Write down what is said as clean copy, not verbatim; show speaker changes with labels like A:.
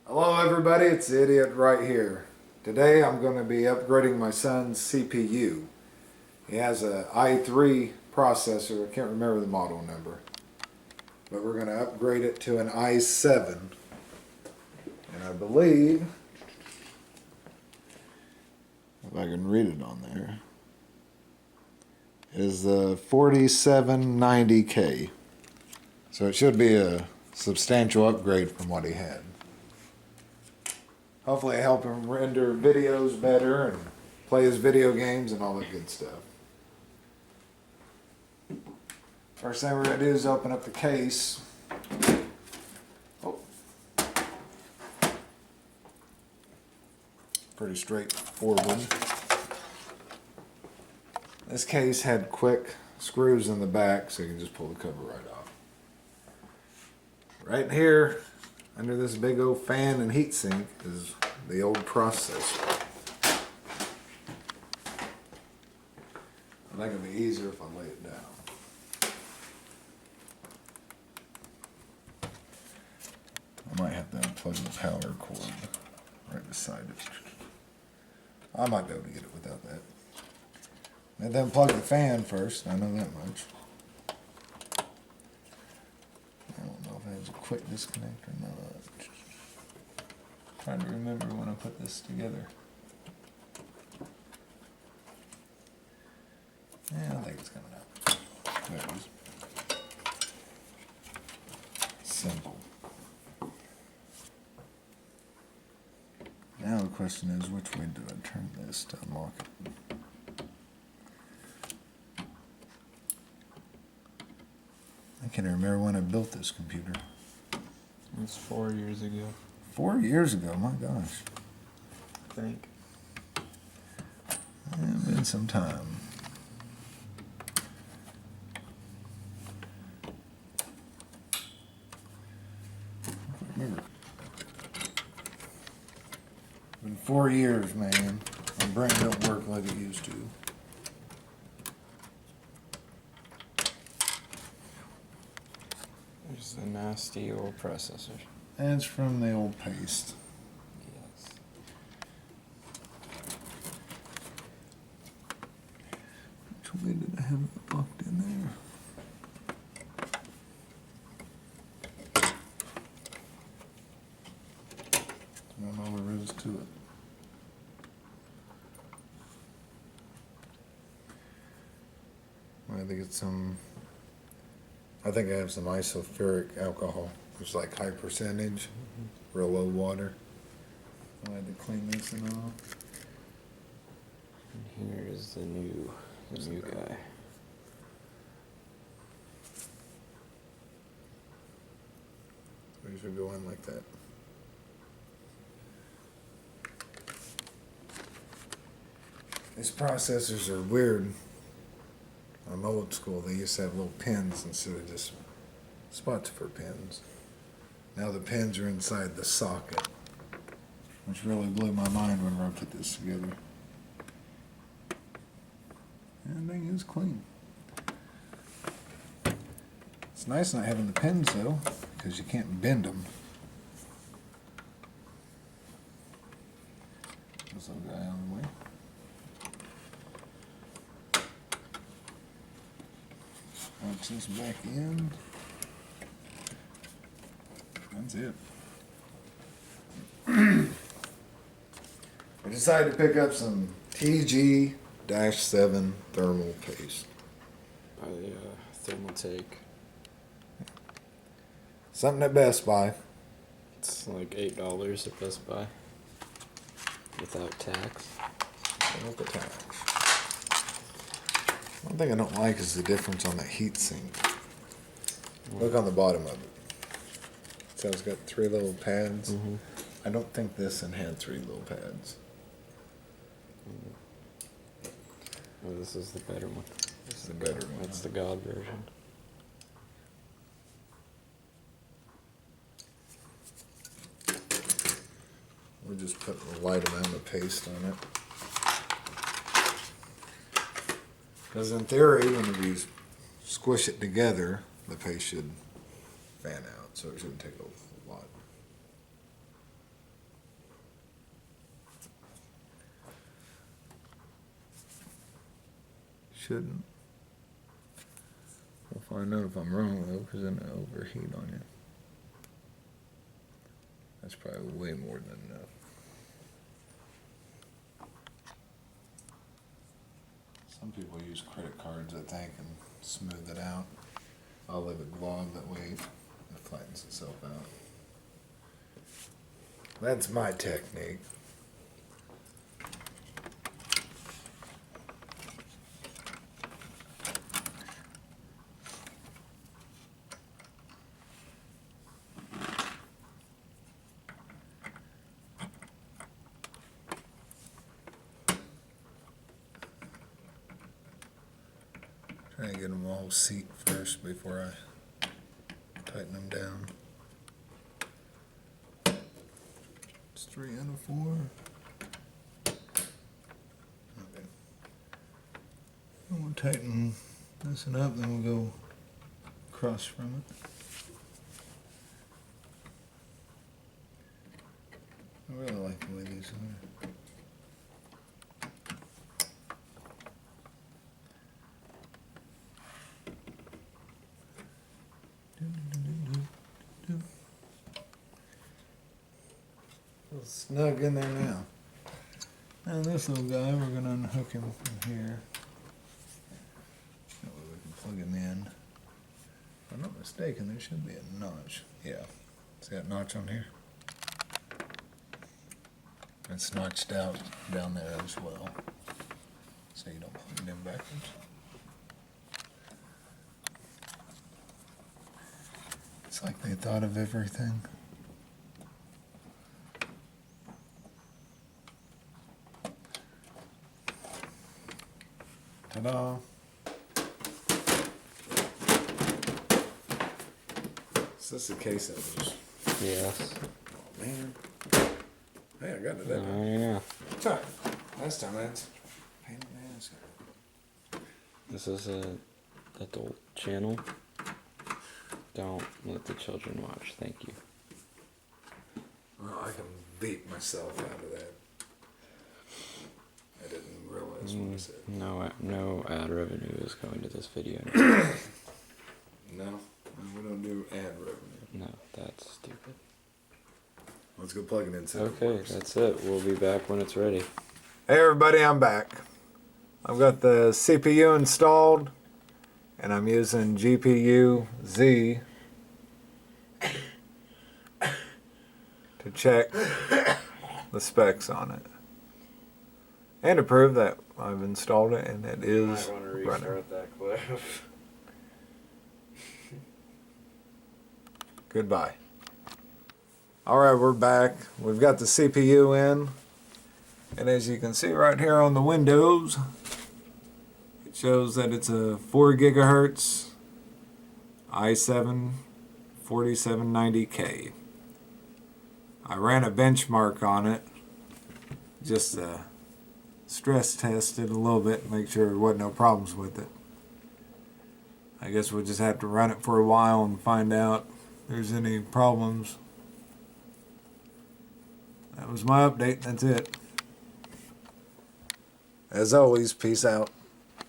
A: Hello everybody, it's the idiot right here. Today I'm going to be upgrading my son's CPU. He has a i3 processor, I can't remember the model number. But we're going to upgrade it to an i7. And I believe, if I can read it on there, is the 4790k. So it should be a substantial upgrade from what he had. Hopefully help him render videos better and play his video games and all that good stuff. First thing we're going to do is open up the case. Oh. Pretty straightforward. This case had quick screws in the back, so you can just pull the cover right off. Right here, under this big old fan and heatsink, is the old processor. I think it'd be easier if I lay it down. I might have to unplug the power cord right beside it. I might be able to get it without that. And then plug the fan first, I know that much. I don't know if it has a quick disconnect or not. Trying to remember when I put this together. Yeah, I think it's coming out. There it is. Simple. Now the question is, which way do I turn this to unlock it? I can't remember when I built this computer.
B: It was 4 years ago.
A: 4 years ago, my gosh.
B: I think.
A: It's been some time. Remember. It's been 4 years, man. My brain don't work like it used to.
B: There's a nasty old processor.
A: And it's from the old paste.
B: Yes.
A: Which way did I have it locked in there? That's all there is to it. I think it's I think I have some isoferic alcohol. It's like high percentage, real low water. I had to clean this and all.
B: And here is the new guy.
A: We should go in like that. These processors are weird. I'm old school. They used to have little pins instead of just spots for pins. Now the pins are inside the socket, which really blew my mind whenever I put this together. Everything is clean. It's nice not having the pins though, because you can't bend them. This little guy on the way. Punch this back in. That's it. I decided to pick up some TG-7 thermal paste.
B: By the thermal take.
A: Something at Best Buy.
B: It's like $8 at Best Buy. Without tax.
A: With the tax. One thing I don't like is the difference on the heatsink. Look on the bottom of it. So it's got 3 little pads.
B: Mm-hmm.
A: I don't think this one had 3 little pads.
B: Oh, this is the better one.
A: This is the better one.
B: That's the God version.
A: We're just putting a light amount of paste on it. Because in theory, when we squish it together, the paste should fan out, so it shouldn't take a lot. shouldn't. We'll find out if I'm wrong though, because then it'll overheat on you. That's probably way more than enough. Some people use credit cards, I think, and smooth it out. I'll leave it glove, that way it flattens itself out. That's my technique. Try to get them all seat first before I tighten them down. It's 3 out of 4. Okay. We'll tighten this one up, then we'll go across from it. I really like the way these are. Snug in there now. Now this little guy, we're going to unhook him from here. That way we can plug him in. If I'm not mistaken, there should be a notch. Yeah. See that notch on here? It's notched out down there as well. So you don't plug it in backwards. It's like they thought of everything. Ta-da! Is this the case that was?
B: Yes.
A: Oh, man. Hey, I got it.
B: Oh, yeah.
A: Sorry. Last time that's pain in the ass.
B: This is a adult channel. Don't let the children watch. Thank you.
A: Well, I can beat myself out of that. I didn't realize what I said.
B: No ad revenue is going to this video.
A: No, we don't do ad revenue.
B: No, that's stupid.
A: Let's go plug it in.
B: Okay, that's it. We'll be back when it's ready.
A: Hey everybody, I'm back. I've got the CPU installed, and I'm using GPU Z to check the specs on it, and to prove that I've installed it and it is running.
B: that clip.
A: Goodbye. Alright, we're back. We've got the CPU in, and as you can see right here on the Windows, it shows that it's a 4 gigahertz I7-4790k. I ran a benchmark on it just to stress test it a little bit, make sure there wasn't no problems with it. I guess we'll just have to run it for a while and find out if there's any problems. That was my update. That's it. As always, peace out.